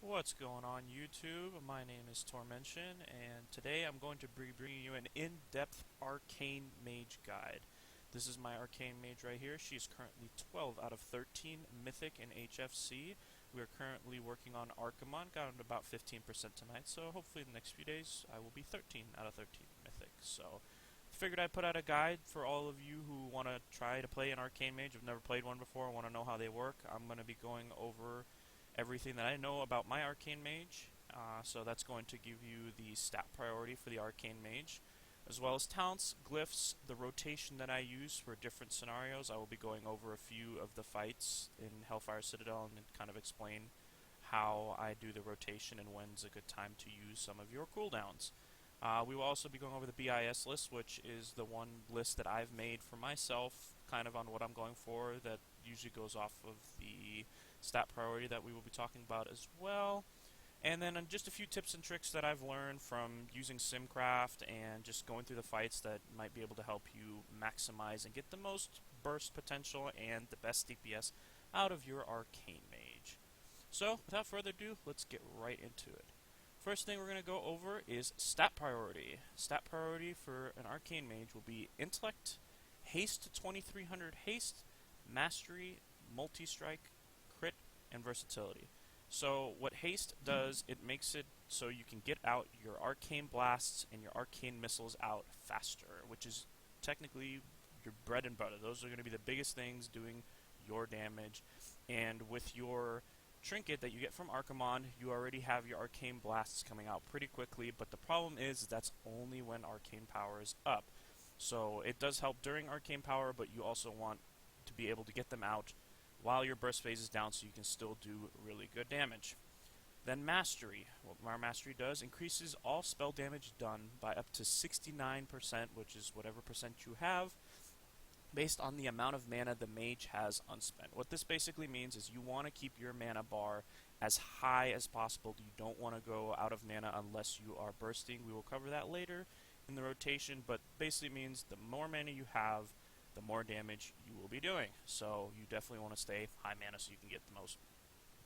What's going on YouTube? My name is Tormention, and today I'm going to be bringing you an in-depth Arcane Mage guide. This is my Arcane Mage right here. She is currently 12 out of 13 Mythic and HFC. We are currently working on Arcamon, got about 15% tonight, so hopefully in the next few days I will be 13 out of 13 Mythic. So, figured I'd put out a guide for all of you who want to try to play an Arcane Mage. I've never played one before, want to know how they work. I'm going to be going over everything that I know about my Arcane Mage. So that's going to give you the stat priority for the Arcane Mage, as well as talents, glyphs, the rotation that I use for different scenarios. I will be going over a few of the fights in Hellfire Citadel and kind of explain how I do the rotation and when's a good time to use some of your cooldowns. We will also be going over the BIS list, which is the one list that I've made for myself, kind of on what I'm going for, that usually goes off of the stat priority that we will be talking about as well. And then just a few tips and tricks that I've learned from using Simcraft and just going through the fights that might be able to help you maximize and get the most burst potential and the best DPS out of your Arcane Mage. So, without further ado, let's get right into it. First thing we're going to go over is stat priority. Stat priority for an Arcane Mage will be Intellect, Haste to 2300 Haste, Mastery, Multi-Strike, Crit, and Versatility. So what Haste does, it makes it so you can get out your Arcane Blasts and your Arcane Missiles out faster, which is technically your bread and butter. Those are going to be the biggest things doing your damage. And with your Trinket that you get from Arcamon, you already have your Arcane Blasts coming out pretty quickly, but the problem is that's only when Arcane Power is up. So it does help during Arcane Power, but you also want to be able to get them out while your burst phase is down so you can still do really good damage. Then Mastery. What our Mastery does, increases all spell damage done by up to 69%, which is whatever percent you have, based on the amount of mana the mage has unspent. What this basically means is you want to keep your mana bar as high as possible. You don't want to go out of mana unless you are bursting. We will cover that later in the rotation, but basically means the more mana you have, the more damage you will be doing. So you definitely want to stay high mana so you can get the most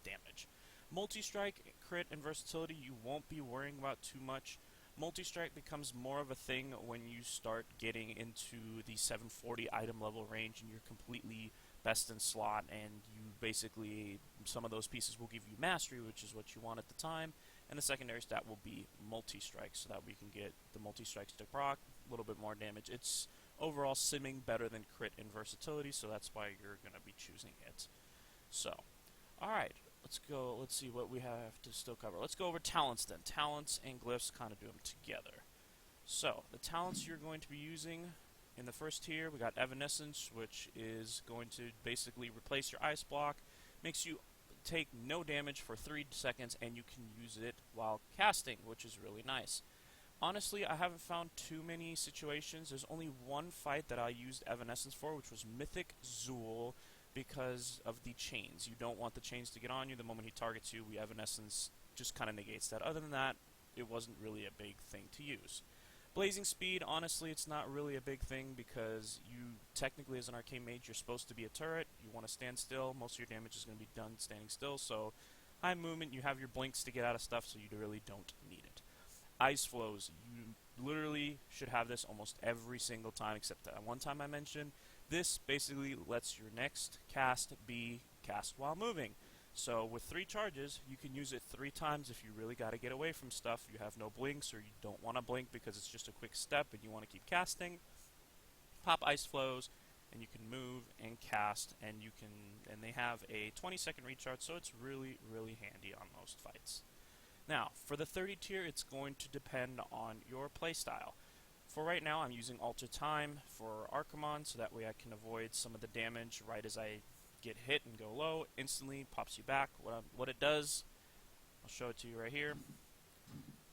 damage. Multi-strike, crit, and versatility you won't be worrying about too much. Multi-strike becomes more of a thing when you start getting into the 740 item level range and you're completely best in slot, and you basically, some of those pieces will give you mastery, which is what you want at the time, and the secondary stat will be multi-strike, so that we can get the multi-strikes to proc, a little bit more damage. It's overall simming better than crit and versatility, so that's why you're going to be choosing it. So, alright, let's see what we have to still cover. Let's go over talents then. Talents and glyphs, kind of do them together. So, the talents you're going to be using in the first tier, we got Evanescence, which is going to basically replace your ice block, makes you take no damage for 3 seconds, and you can use it while casting, which is really nice. Honestly, I haven't found too many situations. There's only one fight that I used Evanescence for, which was Mythic Zool, because of the chains. You don't want the chains to get on you. The moment he targets you, Evanescence just kind of negates that. Other than that, it wasn't really a big thing to use. Blazing Speed, honestly, it's not really a big thing because you, technically as an Arcane Mage, you're supposed to be a turret. You want to stand still. Most of your damage is going to be done standing still, so high movement, you have your blinks to get out of stuff, so you really don't need it. Ice Flows, you literally should have this almost every single time except that one time I mentioned. This basically lets your next cast be cast while moving. So with 3 charges, you can use it 3 times if you really got to get away from stuff. You have no blinks or you don't want to blink because it's just a quick step and you want to keep casting. Pop Ice Flows and you can move and cast, and they have a 20-second recharge, so it's really, really handy on most fights. Now, for the 30 tier, it's going to depend on your playstyle. For right now, I'm using Alter Time for Arcamon, so that way I can avoid some of the damage right as I get hit and go low. Instantly pops you back. What it does, I'll show it to you right here.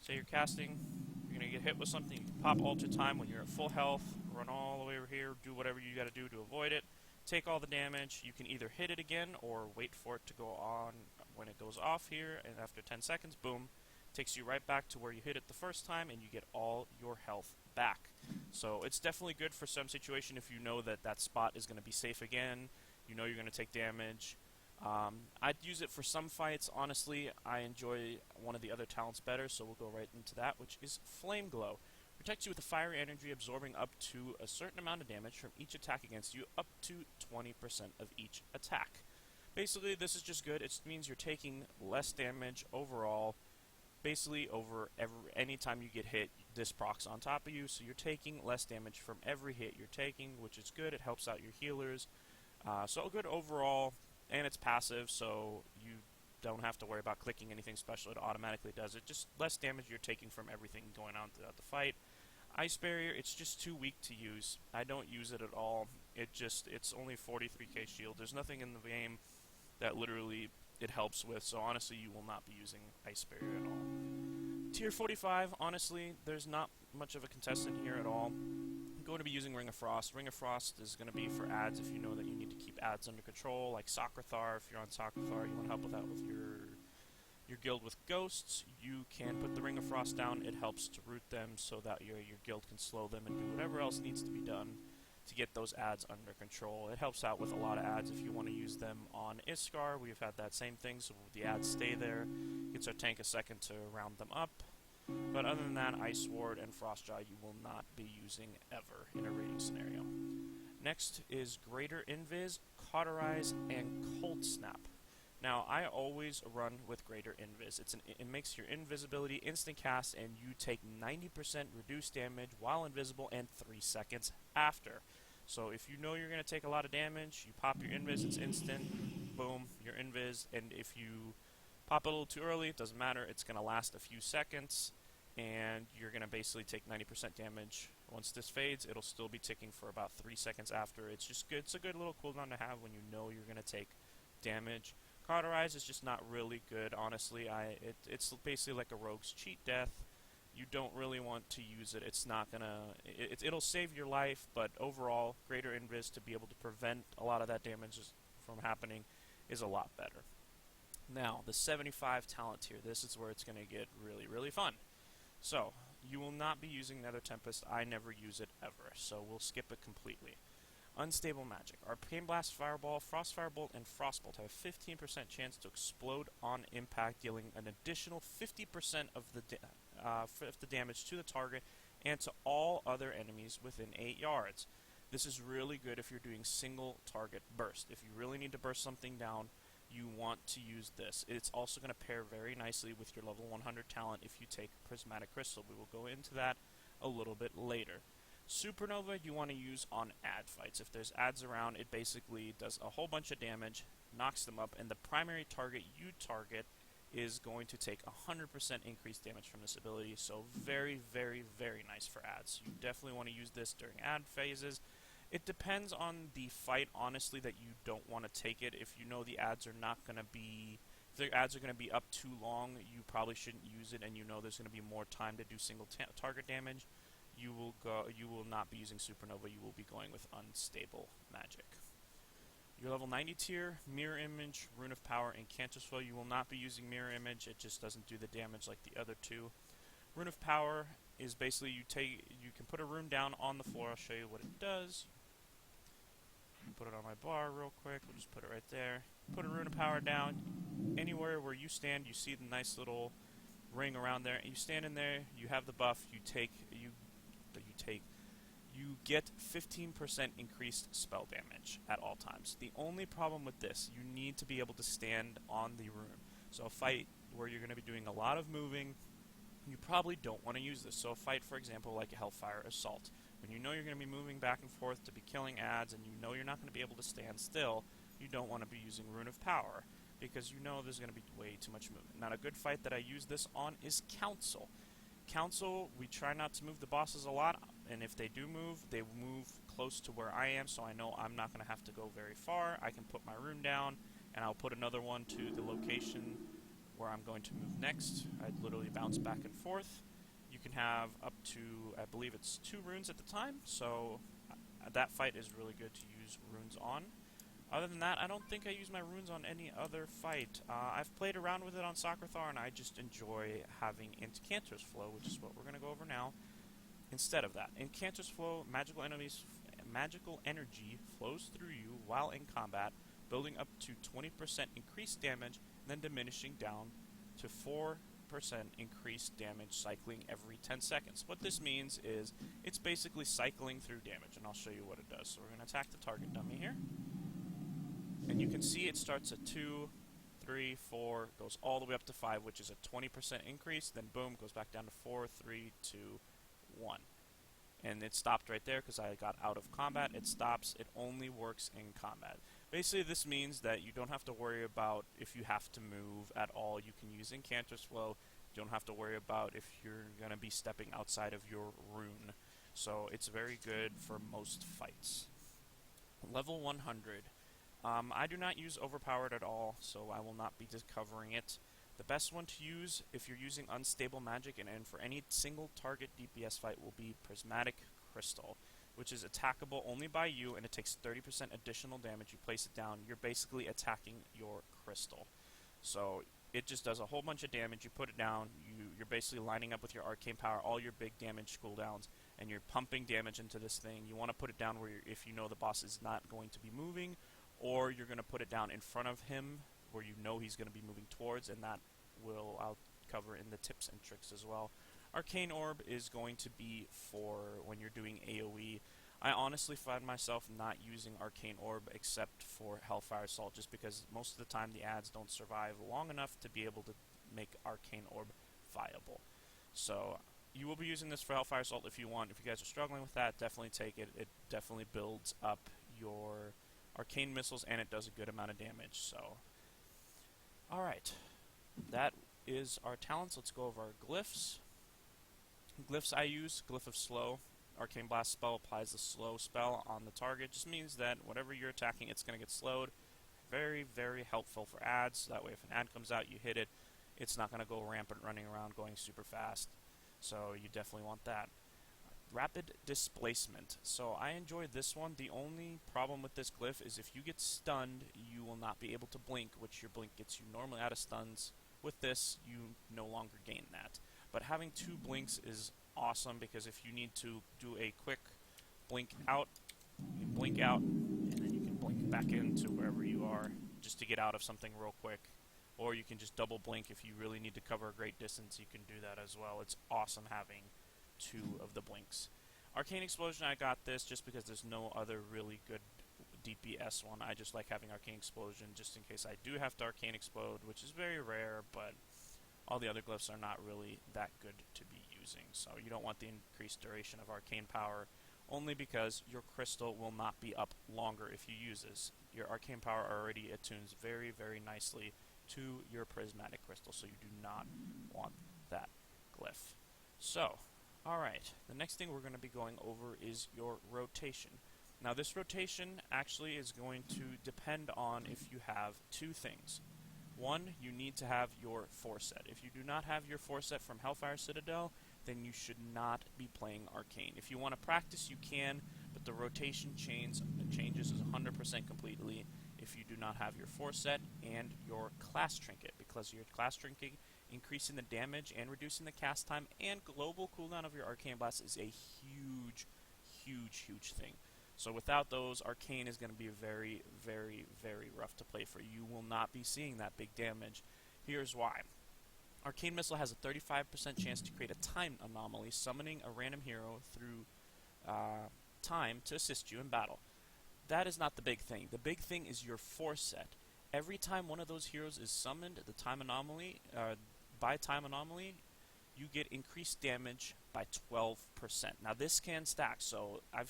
Say you're casting, you're going to get hit with something, you can pop Alter Time when you're at full health, run all the way over here, do whatever you got to do to avoid it, take all the damage. You can either hit it again or wait for it to go on when it goes off here, and after 10 seconds, boom, takes you right back to where you hit it the first time, and you get all your health back. So it's definitely good for some situation if you know that that spot is going to be safe again, you know you're going to take damage. I'd use it for some fights. Honestly, I enjoy one of the other talents better, so we'll go right into that, which is Flame Glow. Protects you with a fiery energy, absorbing up to a certain amount of damage from each attack against you, up to 20% of each attack. Basically, this is just good. It means you're taking less damage overall. Basically, any time you get hit, this procs on top of you, so you're taking less damage from every hit you're taking, which is good. It helps out your healers. So good overall, and it's passive, so you don't have to worry about clicking anything special. It automatically does it. Just less damage you're taking from everything going on throughout the fight. Ice Barrier, it's just too weak to use. I don't use it at all. It's only 43k shield. There's nothing in the game that literally it helps with, so honestly you will not be using Ice Barrier at all. Tier 45, honestly, there's not much of a contestant here at all. I'm going to be using Ring of Frost. Ring of Frost is going to be for ads if you know that you need to keep ads under control, like Socrathar. If you're on Socrathar, you want to help with that with your guild with ghosts, you can put the Ring of Frost down. It helps to root them so that your guild can slow them and do whatever else needs to be done to get those ads under control. It helps out with a lot of ads if you want to use them on Iskar. We've had that same thing, so the ads stay there. Gives our tank a second to round them up. But other than that, Ice Ward and Frostjaw you will not be using ever in a raiding scenario. Next is Greater Invis, Cauterize, and Cold Snap. Now, I always run with Greater Invis. It makes your invisibility instant cast, and you take 90% reduced damage while invisible and 3 seconds after. So if you know you're going to take a lot of damage, you pop your invis, it's instant, boom, you're invis, and if you pop it a little too early, it doesn't matter, it's going to last a few seconds, and you're going to basically take 90% damage. Once this fades, it'll still be ticking for about 3 seconds after. It's just good. It's a good little cooldown to have when you know you're going to take damage. Cauterize is just not really good, honestly. It's basically like a rogue's cheat death. You don't really want to use it. It's not gonna. It'll save your life, but overall, Greater Invis to be able to prevent a lot of that damage from happening is a lot better. Now, the 75 talent tier. This is where it's going to get really, really fun. So, you will not be using Nether Tempest. I never use it ever, so we'll skip it completely. Unstable Magic. Arcane Blast, Fireball, Frost Firebolt, and Frostbolt have a 15% chance to explode on impact, dealing an additional 50% of the damage to the target and to all other enemies within 8 yards. This is really good if you're doing single target burst. If you really need to burst something down, you want to use this. It's also going to pair very nicely with your level 100 talent if you take Prismatic Crystal. We will go into that a little bit later. Supernova you want to use on ad fights. If there's ads around, it basically does a whole bunch of damage, knocks them up, and the primary target you target is going to take 100% increased damage from this ability, so very, very, very nice for ads. You definitely want to use this during ad phases. It depends on the fight, honestly, that you don't want to take it. If you know the ads are not going to be... If the ads are going to be up too long, you probably shouldn't use it, and you know there's going to be more time to do single target damage. You will not be using Supernova. You will be going with Unstable Magic. Your level 90 tier, Mirror Image, Rune of Power, and Cancer's Flow. You will not be using Mirror Image. It just doesn't do the damage like the other two. Rune of Power is basically you can put a rune down on the floor. I'll show you what it does. Put it on my bar real quick. We'll just put it right there. Put a Rune of Power down. Anywhere where you stand, you see the nice little ring around there. You stand in there. You have the buff. You get 15% increased spell damage at all times. The only problem with this, you need to be able to stand on the rune. So a fight where you're going to be doing a lot of moving, you probably don't want to use this. So a fight, for example, like a Hellfire Assault, when you know you're going to be moving back and forth to be killing ads and you know you're not going to be able to stand still, you don't want to be using Rune of Power because you know there's going to be way too much movement. Now, a good fight that I use this on is Council. Council, we try not to move the bosses a lot, and if they do move, they move close to where I am, so I know I'm not going to have to go very far. I can put my rune down, and I'll put another one to the location where I'm going to move next. I'd literally bounce back and forth. You can have up to, I believe it's 2 runes at the time, so that fight is really good to use runes on. Other than that, I don't think I use my runes on any other fight. I've played around with it on Socrathar, and I just enjoy having Incancer's Flow, which is what we're going to go over now, instead of that. Incancer's Flow, magical energy flows through you while in combat building up to 20% increased damage, then diminishing down to 4% increased damage cycling every 10 seconds. What this means is it's basically cycling through damage, and I'll show you what it does. So we're going to attack the target dummy here. And you can see it starts at 2, 3, 4, goes all the way up to 5, which is a 20% increase, then boom, goes back down to 4, 3, 2, 1. And it stopped right there because I got out of combat. It stops. It only works in combat. Basically, this means that you don't have to worry about if you have to move at all. You can use Incanter's Flow. You don't have to worry about if you're going to be stepping outside of your rune. So it's very good for most fights. Level 100. I do not use Overpowered at all, so I will not be covering it. The best one to use if you're using unstable magic and for any single target DPS fight will be Prismatic Crystal, which is attackable only by you, and it takes 30% additional damage. You place it down, you're basically attacking your crystal. So it just does a whole bunch of damage. You put it down, you're basically lining up with your arcane power, all your big damage cooldowns, and you're pumping damage into this thing. You want to put it down where if you know the boss is not going to be moving, or you're going to put it down in front of him where you know he's going to be moving towards, and that I'll cover in the tips and tricks as well. Arcane Orb is going to be for when you're doing AoE. I honestly find myself not using Arcane Orb except for Hellfire Assault, just because most of the time the ads don't survive long enough to be able to make Arcane Orb viable. So you will be using this for Hellfire Assault if you want. If you guys are struggling with that, definitely take it. It definitely builds up your arcane missiles, and it does a good amount of damage. So, alright. That is our talents. Let's go over our glyphs. Glyphs I use, Glyph of Slow. Arcane Blast spell applies the slow spell on the target. Just means that whatever you're attacking, it's going to get slowed. Very, very helpful for ads. That way if an ad comes out, you hit it. It's not going to go rampant running around going super fast. So you definitely want that. Rapid Displacement. So I enjoy this one. The only problem with this glyph is if you get stunned, you will not be able to blink, which your blink gets you normally out of stuns. With this, you no longer gain that. But having 2 blinks is awesome, because if you need to do a quick blink out, you blink out, and then you can blink back into wherever you are just to get out of something real quick. Or you can just double blink if you really need to cover a great distance. You can do that as well. It's awesome having 2 of the blinks. Arcane Explosion, I got this just because there's no other really good DPS one. I just like having Arcane Explosion just in case I do have to Arcane Explode, which is very rare, but all the other glyphs are not really that good to be using. So you don't want the increased duration of Arcane Power, only because your crystal will not be up longer if you use this. Your Arcane Power already attunes very, very nicely to your Prismatic Crystal, so you do not want that glyph. So, alright, the next thing we're going to be going over is your rotation. Now this rotation actually is going to depend on if you have 2 things. One, you need to have your Foreset. If you do not have your Foreset from Hellfire Citadel, then you should not be playing Arcane. If you want to practice, you can, but the rotation changes 100% completely if you do not have your Foreset and your Class Trinket, because your Class Trinket increasing the damage and reducing the cast time and global cooldown of your Arcane Blast is a huge, huge, huge thing. So without those, Arcane is going to be very, very, very rough to play for. You will not be seeing that big damage. Here's why. Arcane Missile has a 35% chance to create a time anomaly, summoning a random hero through time to assist you in battle. That is not the big thing. The big thing is your Foreset. Every time one of those heroes is summoned, the time anomaly, by time anomaly, you get increased damage by 12%. Now this can stack, so I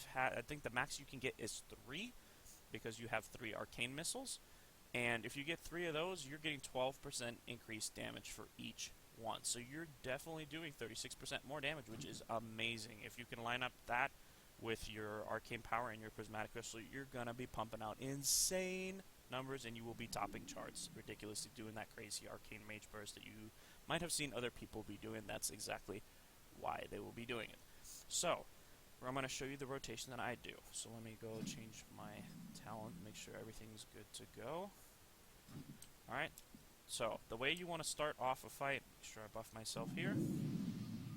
think the max you can get is 3, because you have 3 Arcane Missiles, and if you get 3 of those, you're getting 12% increased damage for each one. So you're definitely doing 36% more damage, which is amazing. If you can line up that with your Arcane Power and your Prismatic Crystal, you're gonna be pumping out insane numbers, and you will be topping charts ridiculously doing that crazy Arcane Mage burst that you might have seen other people be doing. That's exactly why they will be doing it. So, I'm going to show you the rotation that I do. So let me go change my talent, make sure everything's good to go. Alright, so the way you want to start off a fight, make sure I buff myself here.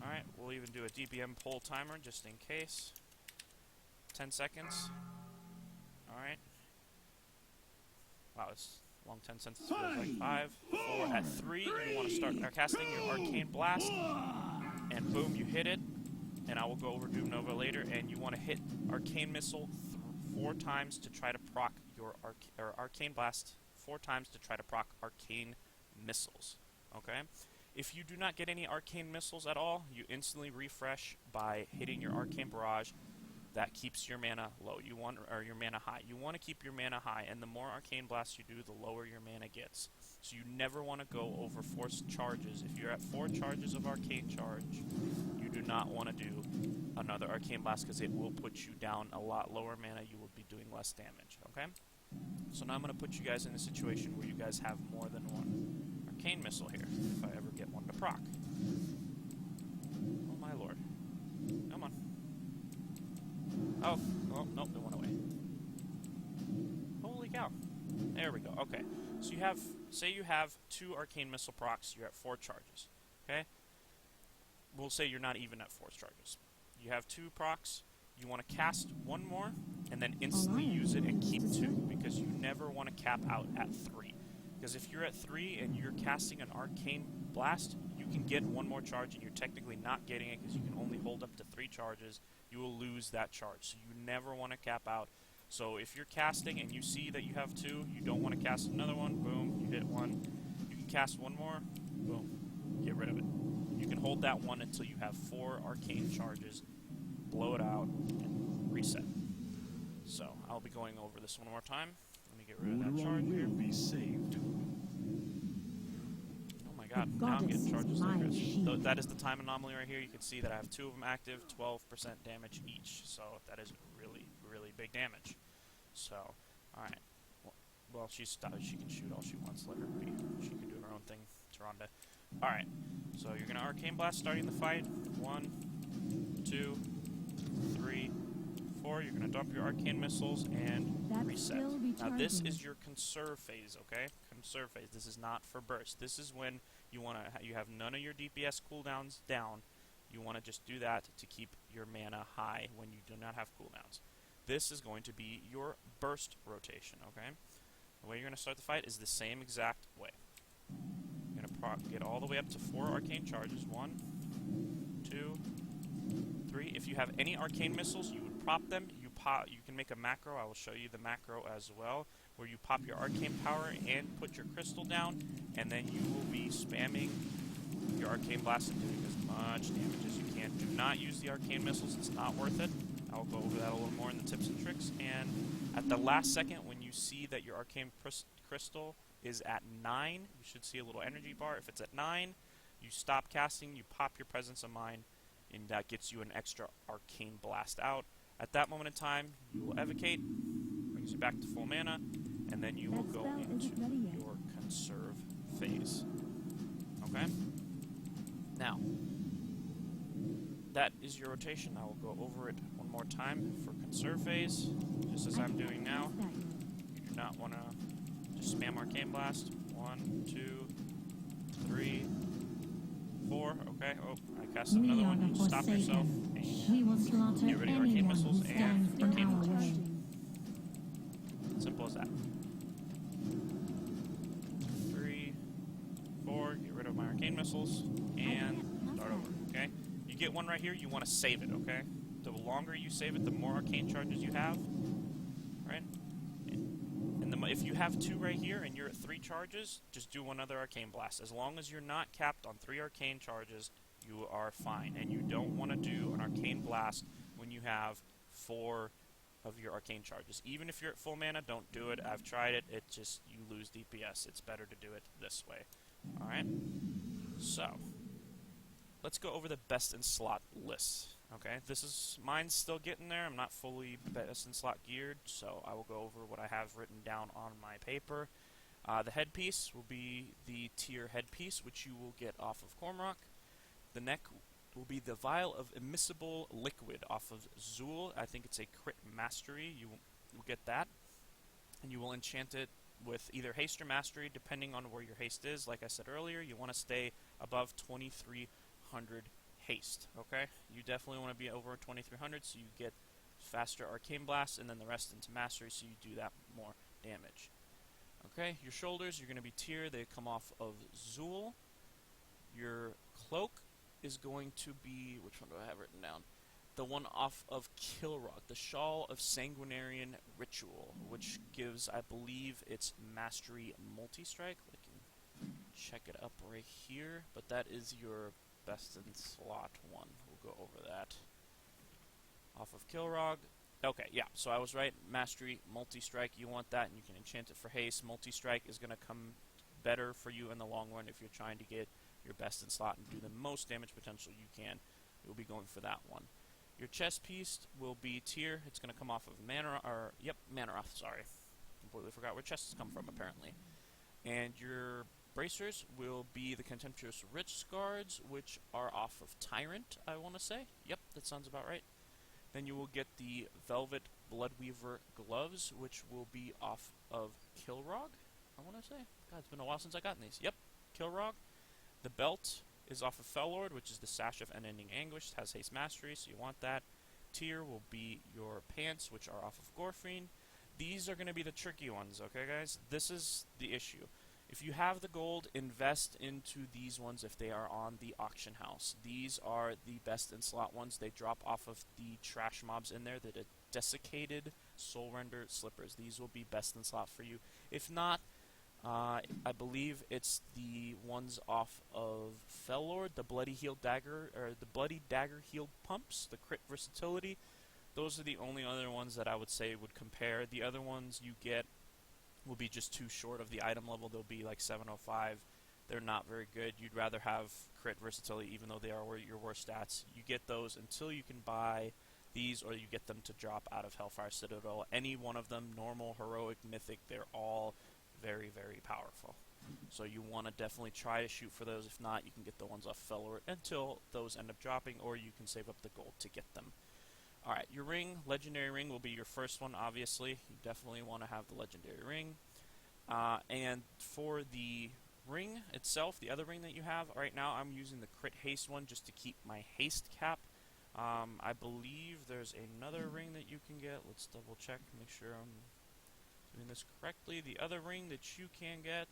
Alright, we'll even do a DBM pull timer just in case. 10 seconds. Alright. Wow, it's a long 10 seconds. It feels like 5, 4. At 3, you want to start casting your Arcane Blast, and boom, you hit it. And I will go over Doom Nova later, and you want to hit Arcane Missile 4 times to try to proc your Arcane Blast 4 times to try to proc Arcane Missiles. Okay? If you do not get any Arcane Missiles at all, you instantly refresh by hitting your Arcane Barrage. That keeps your mana low. Your mana high. You want to keep your mana high, and the more Arcane Blasts you do, the lower your mana gets. So you never want to go over 4 charges. If you're at 4 charges of Arcane Charge, you do not want to do another Arcane Blast because it will put you down a lot lower mana. You will be doing less damage, okay? So now I'm going to put you guys in a situation where you guys have more than one Arcane Missile here, if I ever get one to proc. Oh my lord. Come on. Oh, well, nope, it went away. Holy cow. There we go. Okay. So you have, say you have 2 Arcane Missile procs, you're at 4 charges. Okay? We'll say you're not even at 4 charges. You have 2 procs, you want to cast 1 more, and then instantly use it and keep 2, because you never want to cap out at 3. Because if you're at 3 and you're casting an Arcane Blast, you can get 1 more charge, and you're technically not getting it because you can only hold up to 3 charges. You will lose that charge. So you never want to cap out. So if you're casting and you see that you have 2, you don't want to cast another one, boom, you hit 1. You can cast 1 more, boom, get rid of it. You can hold that 1 until you have 4 Arcane Charges, blow it out, and reset. So I'll be going over this one more time. Let me get rid of that charge here. Be saved. Oh my god, now I'm getting charges like this. So that is the time anomaly right here. You can see that I have 2 of them active, 12% damage each. So that is really, really big damage. So, alright. Well, she can shoot all she wants. Let her be. She can do her own thing. Taronda. Alright. So you're going to Arcane Blast starting the fight. 1, 2, 3, 4. You're going to dump your Arcane Missiles and reset. Now this is your conserve phase, okay? Conserve phase. This is not for burst. This is when you have none of your DPS cooldowns down. You want to just do that to keep your mana high when you do not have cooldowns. This is going to be your burst rotation, okay? The way you're going to start the fight is the same exact way. You're going to get all the way up to 4 Arcane Charges. 1, 2, 3. If you have any Arcane Missiles, you would prop them. You can make a macro. I will show you the macro as well, where you pop your Arcane Power and put your Crystal down, and then you will be spamming your Arcane Blast and doing as much damage as you can. Do not use the Arcane Missiles. It's not worth it. I'll go over that a little more in the tips and tricks. And at the last second, when you see that your Arcane Crystal is at 9, you should see a little energy bar. If it's at 9, you stop casting, you pop your Presence of Mind, and that gets you an extra Arcane Blast out. At that moment in time, you will evocate, brings you back to full mana, and then you will go into your conserve phase. Okay? Now, that is your rotation. I will go over it one more time for conserve phase, just as I'm doing now. You do not want to just spam Arcane Blast. 1, 2, 3, 4. Okay. Oh, I cast another one. You stop yourself and get rid of your Arcane Missiles and Arcane Barrage. Simple as that. 3, 4. Get rid of my Arcane Missiles and start over. Okay. You get one right here, you want to save it, okay? The longer you save it, the more Arcane Charges you have, right? And if you have 2 right here and you're at 3 charges, just do another Arcane Blast. As long as you're not capped on 3 Arcane Charges, you are fine. And you don't want to do an Arcane Blast when you have 4 of your Arcane Charges. Even if you're at full mana, don't do it. I've tried it. It just, you lose DPS. It's better to do it this way. Alright? So, let's go over the best in slot lists. Okay, mine's still getting there. I'm not fully best in slot geared, so I will go over what I have written down on my paper. The headpiece will be the tier headpiece, which you will get off of Cormrock. The neck will be the Vial of Immiscible Liquid off of Zool. I think it's a crit mastery. You will get that, and you will enchant it with either haste or mastery, depending on where your haste is. Like I said earlier, you want to stay above 2300 haste, okay? You definitely want to be over 2300 so you get faster Arcane Blast, and then the rest into mastery so you do that more damage. Okay, your shoulders, you're going to be Tyr. They come off of Zool. Your cloak is going to be, which one do I have written down? The one off of Kilrog, the Shawl of Sanguinarian Ritual, which gives, I believe, its Mastery Multi-Strike. I can check it up right here, but that is your best in slot one. We'll go over that. Off of Kilrog. Okay, yeah, so I was right. Mastery Multi-Strike, you want that, and you can enchant it for haste. Multi-Strike is going to come better for you in the long run if you're trying to get your best in slot and do the most damage potential you can. You'll be going for that one. Your chest piece will be Tyr. It's going to come off of Manaroth, sorry. Completely forgot where chests come from, apparently. And your bracers will be the Contemptuous Rich Guards, which are off of Tyrant, I want to say. Yep, that sounds about right. Then you will get the Velvet Bloodweaver Gloves, which will be off of Kilrog, I want to say. God, it's been a while since I gotten these. Yep, Kilrog. The belt is off of Fellord, which is the Sash of Unending Anguish. It has haste mastery, so you want that. Tyr will be your pants, which are off of Gorfreen. These are going to be the tricky ones, okay, guys? This is the issue. If you have the gold, invest into these ones if they are on the auction house. These are the best in slot ones. They drop off of the trash mobs in there, the desiccated soul render slippers. These will be best in slot for you. If not, I believe it's the ones off of Fellord, the Bloody Dagger Healed Pumps, the crit versatility. Those are the only other ones that I would say would compare. The other ones you get will be just too short of the item level. They'll be like 705. They're not very good. You'd rather have crit versatility, even though they are your worst stats. You get those until you can buy these, or you get them to drop out of Hellfire Citadel. Any one of them, normal, heroic, mythic, they're all very, very powerful. So you want to definitely try to shoot for those. If not, you can get the ones off Fellord until those end up dropping, or you can save up the gold to get them. Alright, your ring, Legendary Ring, will be your first one, obviously. You definitely want to have the Legendary Ring. And for the ring itself, the other ring that you have, right now I'm using the Crit Haste one just to keep my haste cap. I believe there's another ring that you can get. Let's double check, make sure I'm doing this correctly. The other ring that you can get,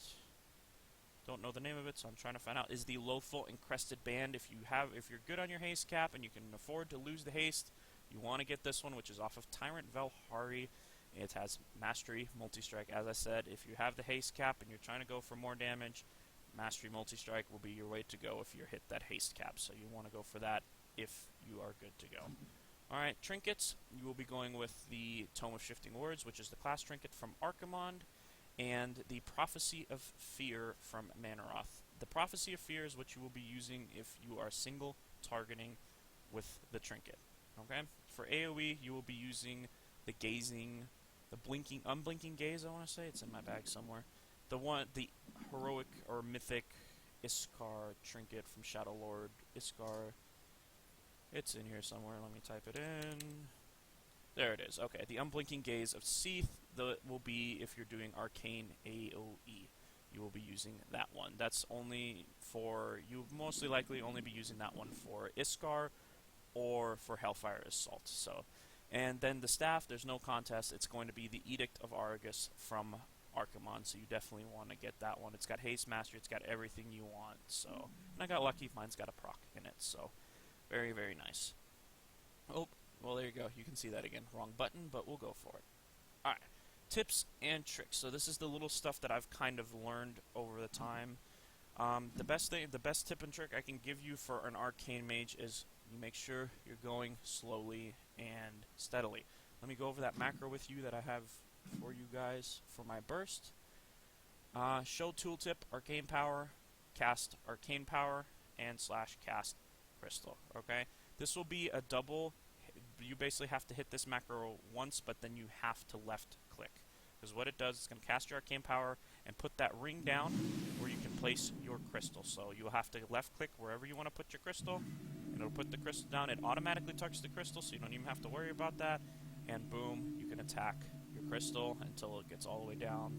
don't know the name of it, so I'm trying to find out, is the Lothful Encrested Band. If you're good on your haste cap and you can afford to lose the haste, you want to get this one, which is off of Tyrant Velhari. It has Mastery Multi-Strike. As I said, if you have the haste cap and you're trying to go for more damage, Mastery Multi-Strike will be your way to go if you hit that haste cap. So you want to go for that if you are good to go. Alright, trinkets. You will be going with the Tome of Shifting Words, which is the class trinket from Archimond, and the Prophecy of Fear from Manaroth. The Prophecy of Fear is what you will be using if you are single targeting with the trinket. Okay? For AoE, you will be using the unblinking gaze, I want to say. It's in my bag somewhere. The heroic or mythic Iskar trinket from Shadow Lord Iskar. It's in here somewhere. Let me type it in. There it is. Okay, the unblinking gaze of Seath will be if you're doing arcane AoE. You will be using that one. That's only for, you mostly likely only be using that one for Iskar or for Hellfire Assault. So, and then the staff, there's no contest. It's going to be the Edict of Argus from Archimond, so you definitely want to get that one. It's got haste mastery, it's got everything you want. So, and I got lucky, mine's got a proc in it, so very, very nice. Oh, well there you go. You can see that again. Wrong button, but we'll go for it. Alright, tips and tricks. So this is the little stuff that I've kind of learned over the time. The best tip and trick I can give you for an Arcane Mage is you make sure you're going slowly and steadily. Let me go over that macro with you that I have for you guys for my burst. Show tooltip, Arcane Power, cast Arcane Power, and / cast Crystal. Okay, this will be a double. You basically have to hit this macro once, but then you have to left click. Because what it does, it's going to cast your Arcane Power and put that ring down where you can place your crystal. So you'll have to left click wherever you want to put your crystal, and it'll put the crystal down. It automatically touches the crystal, so you don't even have to worry about that. And boom, you can attack your crystal until it gets all the way down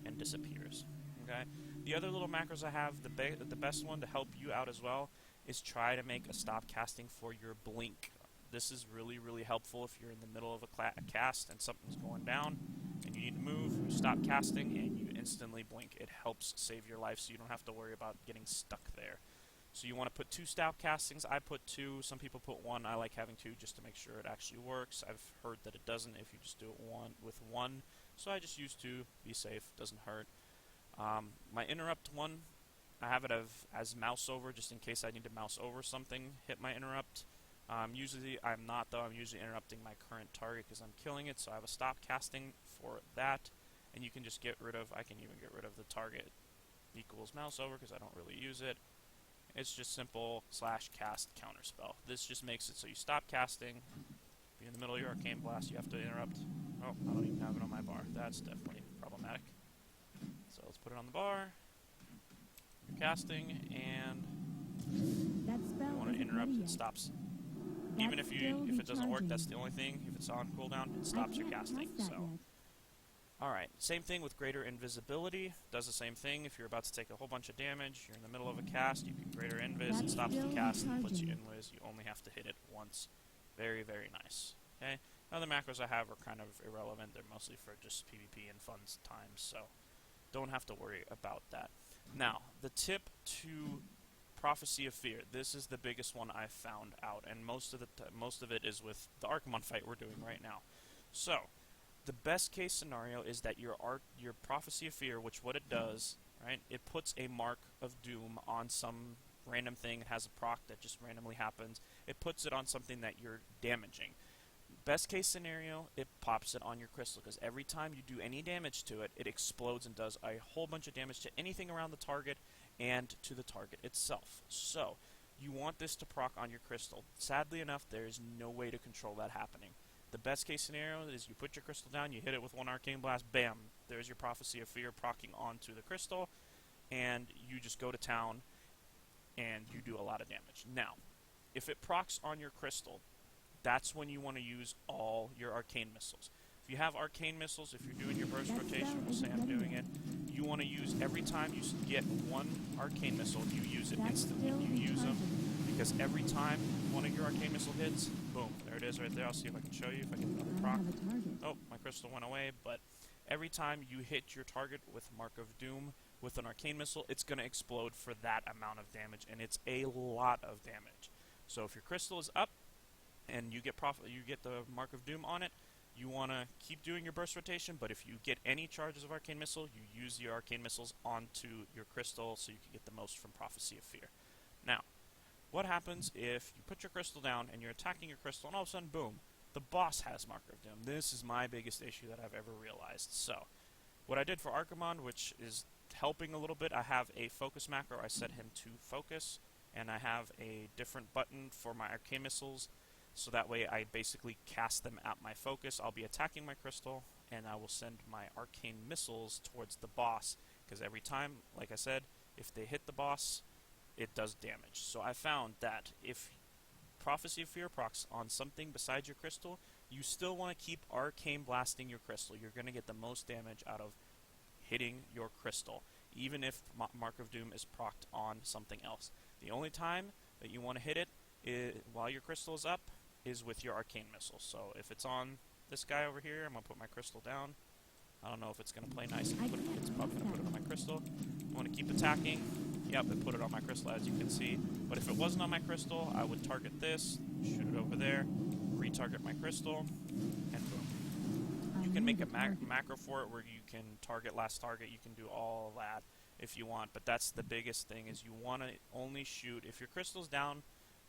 and disappears. Okay. The other little macros I have, the best one to help you out as well, is try to make a stop casting for your blink. This is really, really helpful if you're in the middle of a cast and something's going down. and you need to move, you stop casting, and you instantly blink. It helps save your life, so you don't have to worry about getting stuck there. So you want to put 2 stab castings. I put 2. Some people put 1. I like having 2 just to make sure it actually works. I've heard that it doesn't if you just do it with 1. So I just use 2. Be safe. Doesn't hurt. My interrupt one, I have it as mouse over just in case I need to mouse over something, hit my interrupt. Usually I'm not though. I'm usually interrupting my current target because I'm killing it. So I have a stop casting for that. And you can just get rid of, I can even get rid of the target equals mouse over because I don't really use it. It's just simple /cast counterspell. This just makes it so you stop casting, be in the middle of your arcane blast, you have to interrupt. Oh, I don't even have it on my bar. That's definitely problematic. So let's put it on the bar. You're casting, and you want to interrupt, it stops. Even if it doesn't work, that's the only thing. If it's on cooldown, it stops your casting. So. Alright, same thing with greater invisibility. Does the same thing. If you're about to take a whole bunch of damage, you're in the middle of a cast, you can greater invis, it stops the cast and puts you invis. You only have to hit it once. Very, very nice. Okay? Other macros I have are kind of irrelevant. They're mostly for just PvP and fun times, so don't have to worry about that. Now, the tip to Prophecy of Fear. This is the biggest one I've found out, and most of it is with the Arcane fight we're doing right now. So, the best case scenario is that your Prophecy of Fear, which what it does, right, it puts a mark of doom on some random thing. It has a proc that just randomly happens. It puts it on something that you're damaging. Best case scenario, it pops it on your crystal, because every time you do any damage to it, it explodes and does a whole bunch of damage to anything around the target and to the target itself. So, you want this to proc on your crystal. Sadly enough, there is no way to control that happening. The best case scenario is you put your crystal down, you hit it with 1 Arcane Blast, bam, there's your Prophecy of Fear proccing onto the crystal, and you just go to town, and you do a lot of damage. Now, if it procs on your crystal, that's when you want to use all your Arcane Missiles. If you have Arcane Missiles, if you're doing your burst rotation, we'll say I'm doing it, you want to use, every time you get 1 Arcane Missile, you use it instantly. You use them, because every time one of your Arcane Missile hits, boom, there it is right there. I'll see if I can show you, if I get another proc. Oh, my crystal went away, but every time you hit your target with Mark of Doom with an Arcane Missile, it's going to explode for that amount of damage, and it's a lot of damage. So if your crystal is up, and you get the Mark of Doom on it, you want to keep doing your burst rotation, but if you get any charges of Arcane Missile, you use your Arcane Missiles onto your crystal so you can get the most from Prophecy of Fear. Now, what happens if you put your crystal down and you're attacking your crystal and all of a sudden, boom, the boss has Mark of Doom? This is my biggest issue that I've ever realized. So, what I did for Arcane, which is helping a little bit, I have a focus macro. I set him to focus, and I have a different button for my Arcane Missiles, so that way I basically cast them at my focus. I'll be attacking my crystal, and I will send my Arcane Missiles towards the boss, because every time, like I said, if they hit the boss, it does damage. So I found that if Prophecy of Fear procs on something besides your crystal, you still want to keep Arcane Blasting your crystal. You're going to get the most damage out of hitting your crystal, even if Mark of Doom is procced on something else. The only time that you want to hit it while your crystal is up is with your Arcane Missile. So if it's on this guy over here, I'm going to put my crystal down. I don't know if it's going to play nice. It's probably going to put it on my crystal. I want to keep attacking. Yep, it put it on my crystal, as you can see. But if it wasn't on my crystal, I would target this, shoot it over there, retarget my crystal, and boom. You can make a macro for it where you can target last target. You can do all of that if you want. But that's the biggest thing, is you want to only shoot, if your crystal's down,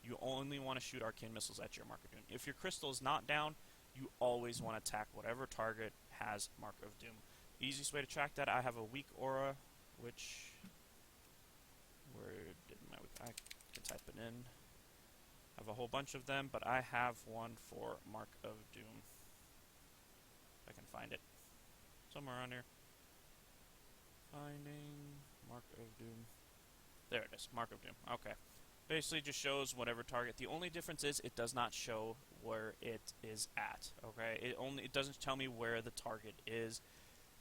you only want to shoot Arcane Missiles at your Mark of Doom. If your crystal is not down, you always want to attack whatever target has Mark of Doom. Easiest way to track that, I have a weak aura, which, where did my, I can type it in. I have a whole bunch of them, but I have one for Mark of Doom. If I can find it. Somewhere on here. Finding Mark of Doom. There it is, Mark of Doom. Okay. Basically just shows whatever target. The only difference is it does not show where it is at. Okay, it doesn't tell me where the target is.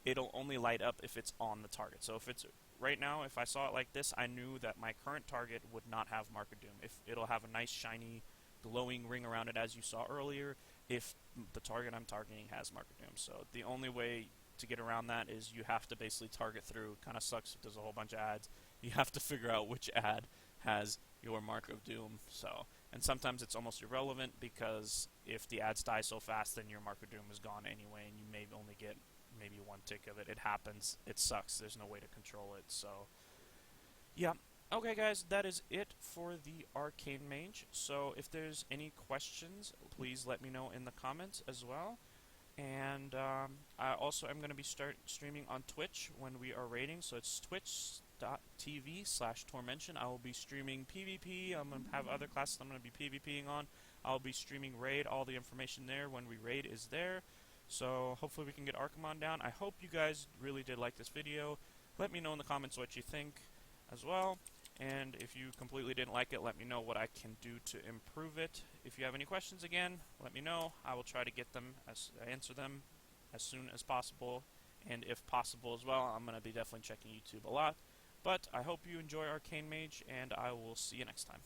It'll only light up if it's on the target. So if it's right now, if I saw it like this, I knew that my current target would not have Mark of Doom. If it'll have a nice shiny glowing ring around it, as you saw earlier, if the target I'm targeting has Mark of Doom. So the only way to get around that is you have to basically target through. Kind of sucks if there's a whole bunch of ads. You have to figure out which ad has your Mark of Doom. So, and sometimes it's almost irrelevant because if the ads die so fast, then your Mark of Doom is gone anyway, and you may only get maybe one tick of it. It happens. It sucks. There's no way to control it. So, yeah. Okay, guys, that is it for the Arcane Mage. So, if there's any questions, please let me know in the comments as well. And I also am going to be streaming on Twitch when we are raiding, so it's twitch.tv/Tormention. I will be streaming PvP. I'm going to have other classes I'm going to be PvPing on. I'll be streaming raid. All the information there when we raid is there. So hopefully we can get Arcamon down. I hope you guys really did like this video. Let me know in the comments what you think as well. And if you completely didn't like it, let me know what I can do to improve it. If you have any questions, again, let me know. I will try to get them, answer them as soon as possible. And if possible as well, I'm going to be definitely checking YouTube a lot. But I hope you enjoy Arcane Mage, and I will see you next time.